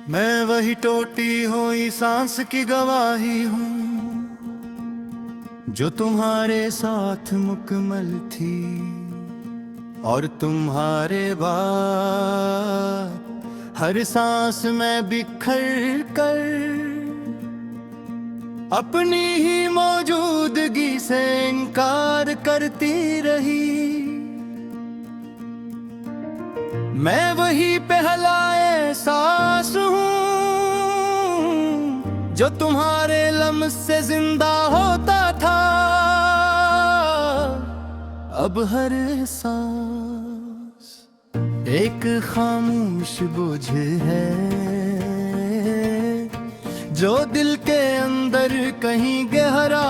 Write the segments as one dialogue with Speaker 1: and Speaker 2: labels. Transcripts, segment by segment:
Speaker 1: मैं वही टूटी हुई सांस की गवाही हूँ जो तुम्हारे साथ मुकम्मल थी, और तुम्हारे बाद हर सांस में बिखर कर अपनी ही मौजूदगी से इनकार करती रही। मैं वही पहला एहसास हूँ जो तुम्हारे लम्स से जिंदा होता था। अब हर सांस एक खामोश बोझ है जो दिल के अंदर कहीं गहरा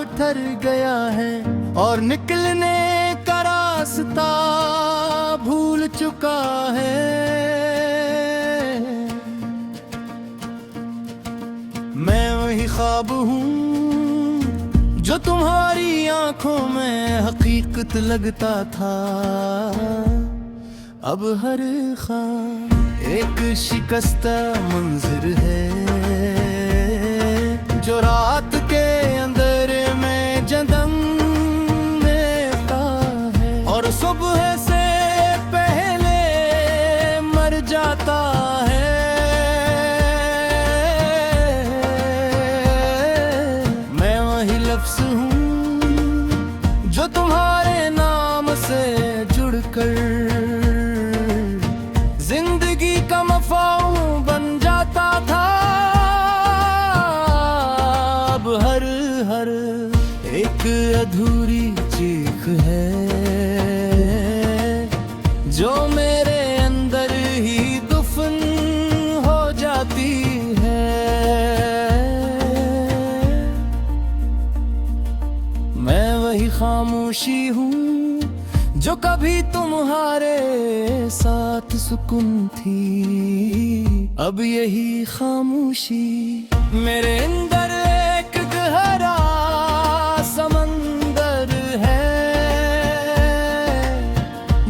Speaker 1: उतर गया है और निकलने का रास्ता भूल चुका है। मैं वही ख्वाब हूँ जो तुम्हारी आंखों में हकीकत लगता था। अब हर ख्वाब एक शिकस्ता मंजर है जो रात के अंदर में जन्म लेता है और सुबह से पहले मर जाता है। मैं वही लफ्ज़ हूँ जो तुम्हारे नाम से जुड़कर जिंदगी का मफ़ाऊ बन जाता था। अब हर एक अधूरी चीख है जो मेरे अंदर ही दफन हो जाती है। मैं वही खामोशी हूँ जो कभी तुम्हारे साथ सुकून थी। अब यही खामोशी मेरे अंदर एक गहरा समंदर है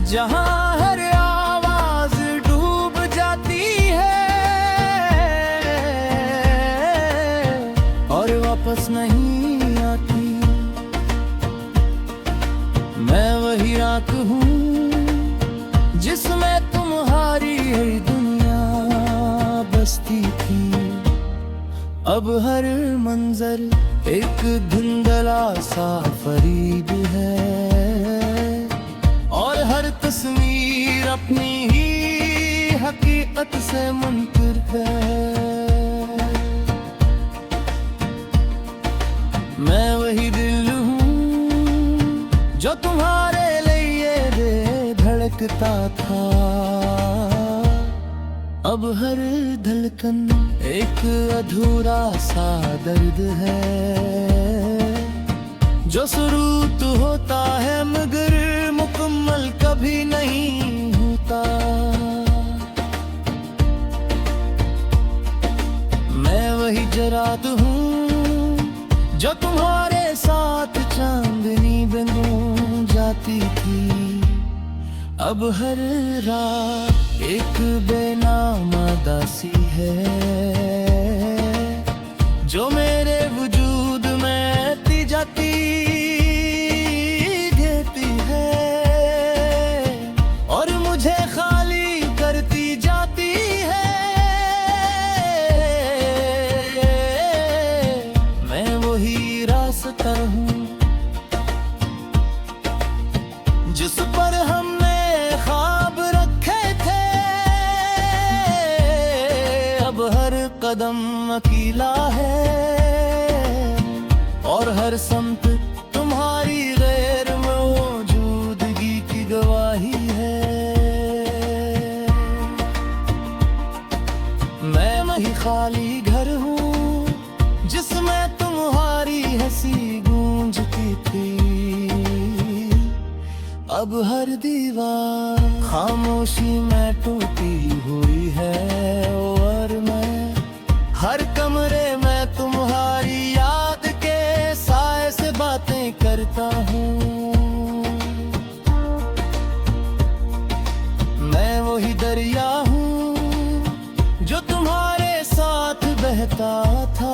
Speaker 1: जहाँ हर आवाज डूब जाती है और वापस नहीं आती। मैं वही आँख हूँ जिसमें तुम्हारी दुनिया बसती थी। अब हर मंजर एक धुंधला सा फरीब है और हर तस्वीर अपनी ही हकीकत से मुनकर है। मैं वही दिल हूँ जो तुम्हारे लिए धड़कता था। अब हर धड़कन एक अधूरा सा दर्द है जो शुरू तो होता है मगर मुकम्मल कभी नहीं होता। मैं वही जरात हूँ जो तुम्हारे साथ चांदनी में गूंज जाती थी। अब हर रात एक बेनामा दासी है जो मेरे वजूद में आती जाती देती है और मुझे खाली करती जाती है। मैं वही रास्ता हूँ जिस पर हमने ख्वाब रखे थे। अब हर कदम अकेला है और हर समत तुम्हारी गैर मौजूदगी की गवाही है। मैं वही खाली घर हूँ जिसमें तुम्हारी हंसी गूंजती थी। अब हर दीवार खामोशी में टूटी हुई है और मैं हर कमरे में तुम्हारी याद के साए से बातें करता हूँ। मैं वही दरिया हूँ जो तुम्हारे चला था,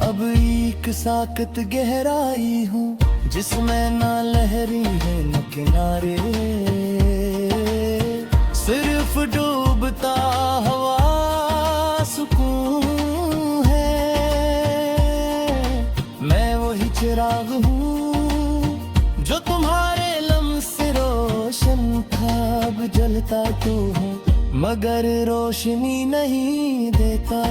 Speaker 1: अब एक साकत गहराई हूँ जिसमें ना लहरी है न किनारे, सिर्फ डूबता हवा सुकून है। मैं वही चिराग हूँ जो तुम्हारे लम्स से रोशन था, अब जलता तो हूँ मगर रोशनी नहीं देता,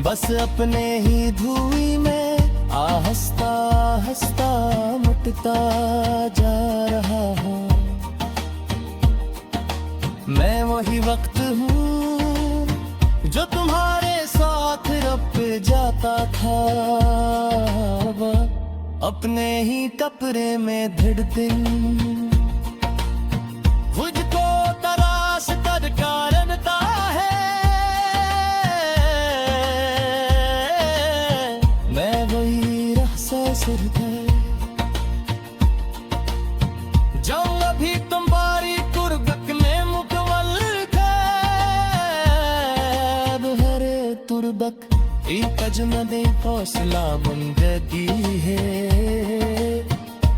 Speaker 1: बस अपने ही धुएं में आहिस्ता आहिस्ता मिटता जा रहा हूँ। मैं वही वक्त हूँ जो तुम्हारे साथ रब जाता था, अपने ही कपड़े में धड़ दिन मुझको तराश कर कारणता है। मैं वही रहसा सुरता जाऊं अभी तुम बारी तुर्बक में मुकम्मल कैद हरे तुर्बक एक अजमदे हौसला बुंदगी है।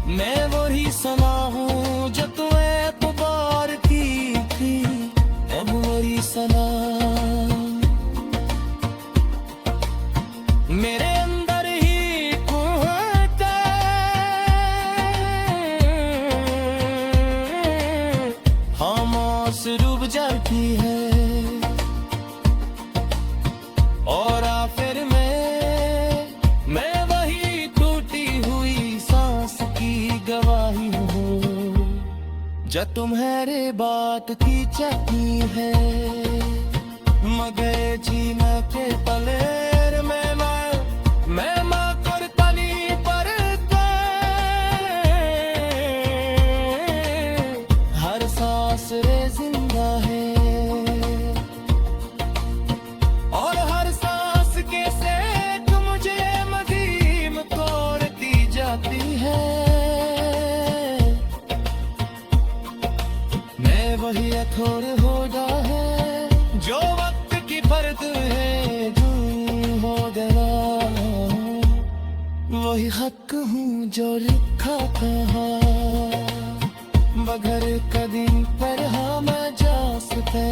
Speaker 1: मैं वही सना हूँ जो तुम्हें पुकार की थी, अब वही सना मेरे अंदर ही कुहते, खामोश डूब जाती है और आखिर में मैं वही टूटी हुई सांस की गवाही हूँ जो तुम्हारे बात की चाहती है, मगर जीना के पलेर में मैं माँ कुर्बानी पर हर सांस रे जिंदा है और हर सांस के सेक मुझे मदीम तोड़ती जाती है। मैं वही अथोर होदा है जो वक्त की फर्द है, जो हो गया वही हक हूँ जो लिखा था बगैर कदम पर हम जा सकते।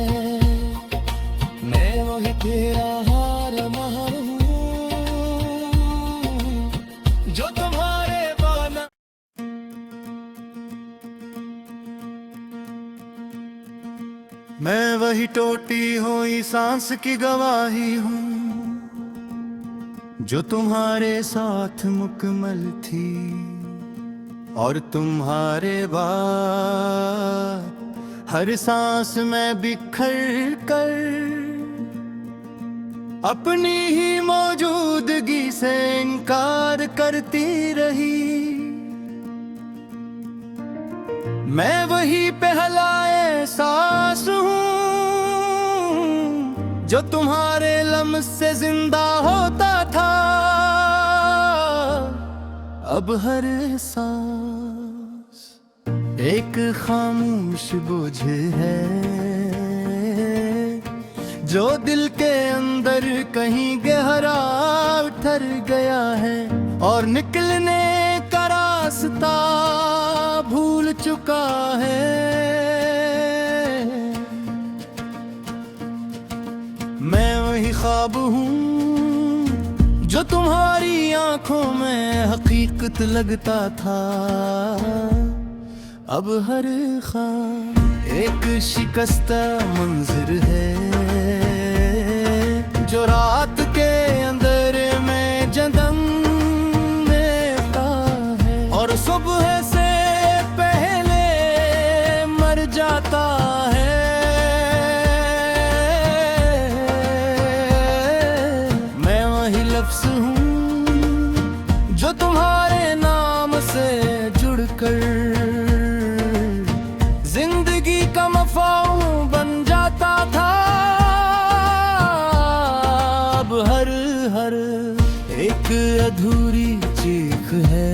Speaker 1: मैं वही तेरा हार महर हूँ जो तुम्हारे बना। मैं वही टूटी हुई सांस की गवाही हूँ जो तुम्हारे साथ मुकम्मल थी, और तुम्हारे बाद हर सांस में बिखर कर अपनी ही मौजूदगी से इनकार करती रही। मैं वही पहला एहसास हूँ जो तुम्हारे लम्स से जिंदा होता था, अब हर एहसास एक खामोश बोझ है जो दिल के अंदर कहीं गहरा उतर गया है और निकलने का रास्ता भूल चुका है। मैं वही ख्वाब हूँ जो तुम्हारी आंखों में हकीकत लगता था, अब हर ख्वाब एक शिकस्ता मंजर है जो रात के अंदर में जन्म देता है और सुबह से पहले मर जाता है। मैं वही लफ्ज़ हूँ जो तुम्हारे नाम से जुड़कर जिंदगी का मफ़ाहूम बन जाता था, अब हर हर एक अधूरी चीख है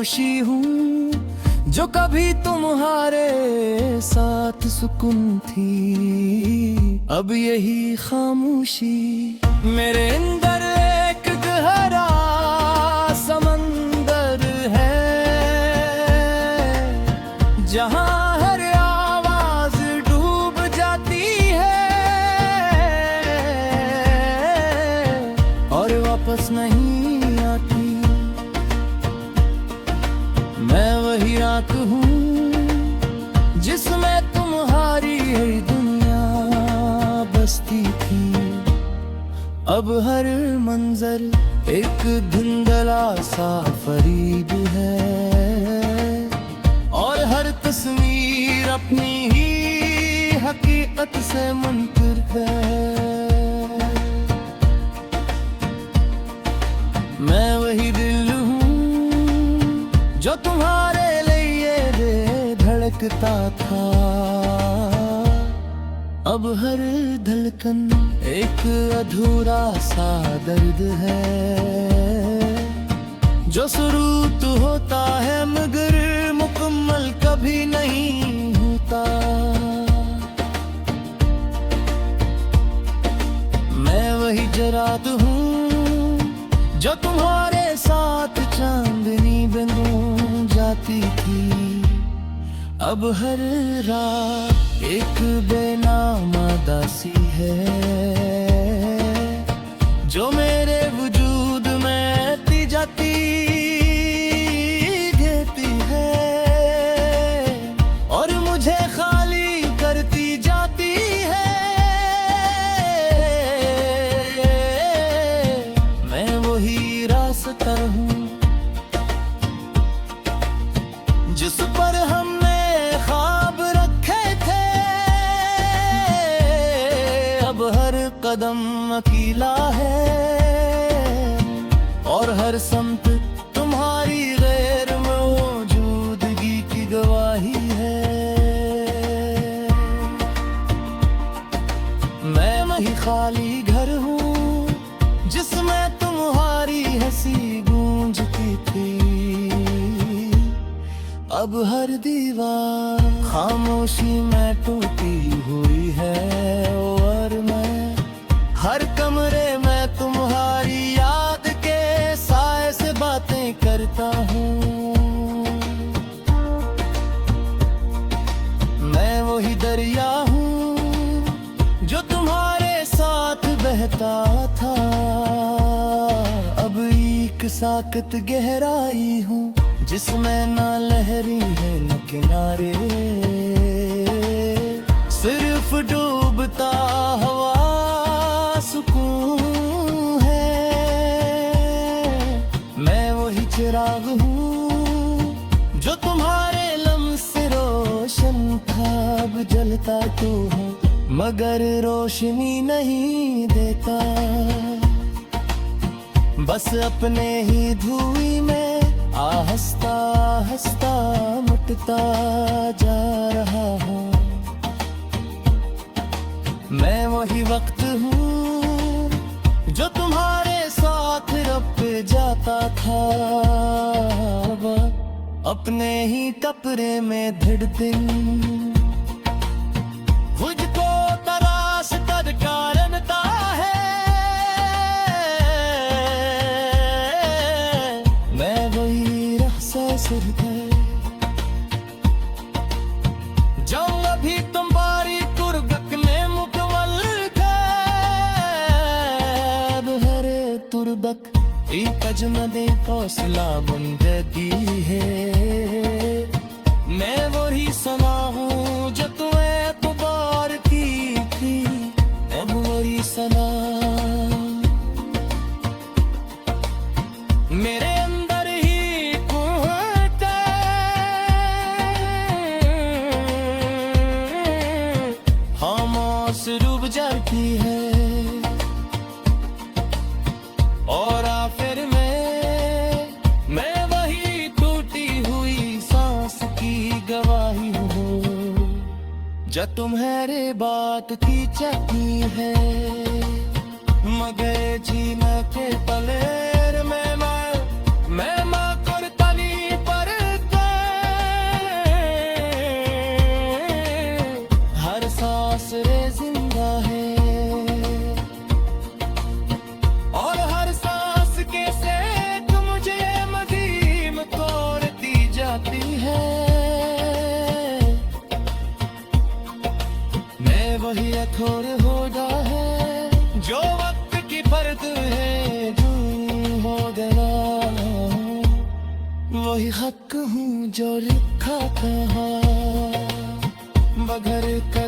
Speaker 1: खामोशी हूँ जो कभी तुम्हारे साथ सुकून थी। अब यही खामोशी मेरे अंदर एक गहरा समंदर है, जहाँ हर आवाज डूब जाती है और वापस नहीं आती। मैं वही आँख हूँ जिसमें तुम्हारी दुनिया बसती थी। अब हर मंजर एक धुंधला सा फरीब है और हर तस्वीर अपनी ही हकीकत से मुनकर है। मैं वही दिल हूँ जो तुम्हारे लिए धड़कता था। अब हर धड़कन एक अधूरा सा दर्द है जो शुरू तो होता है मगर मुकम्मल कभी नहीं होता। मैं वही जरात हूँ जो तुम्हारे साथ चांदनी में गूंज जाती थी। अब हर रात एक बेनामा दासी है जो मेरे वजूद में आती जाती देती है और मुझे खाली करती जाती है। मैं वही रास्ता हूँ जिस पर हमने ख्वाब रखे थे। अब हर कदम अकेला है और हर समत तुम्हारी गैर मौजूदगी की गवाही है। मैं वही खाली घर हूँ जिसमें तुम्हारी हंसी गूंजती थी। अब हर दीवार खामोशी में टूटी हुई है और मैं हर कमरे में तुम्हारी याद के साए से बातें करता हूँ। मैं वही दरिया हूँ जो तुम्हारे साथ बहता था। अब एक साकत गहराई हूँ जिसमें ना लहरी है न किनारे, सिर्फ डूबता हवा सुकून है। मैं वही चिराग हूँ जो तुम्हारे लम्स से रोशन था। अब जलता तो हूँ मगर रोशनी नहीं देता, बस अपने ही धुएं में आहिस्ता आहिस्ता मिटता जा रहा हूँ। मैं वही वक्त हूँ जो तुम्हारे साथ रब जाता था। अपने ही कपड़े में धिड़ दिन मुझको तराश कर कारणता है। मैं वही रहसा सिर है जो अभी तुम्हारी तुरबक में मुकम्मल कैद है। तुरबक एक अजमदे हौसला बुंदगी है। मैं वही सना हूँ जो तुम्हें पुकार की थी। अब वही सना मेरे अंदर ही घूमते खामोश डूब जाती है और आखिर में मैं वही टूटी हुई सांस की गवाही हूँ जो तुम्हारे बात की चकी है। मगर जीना के पलेर में मैं करतली घर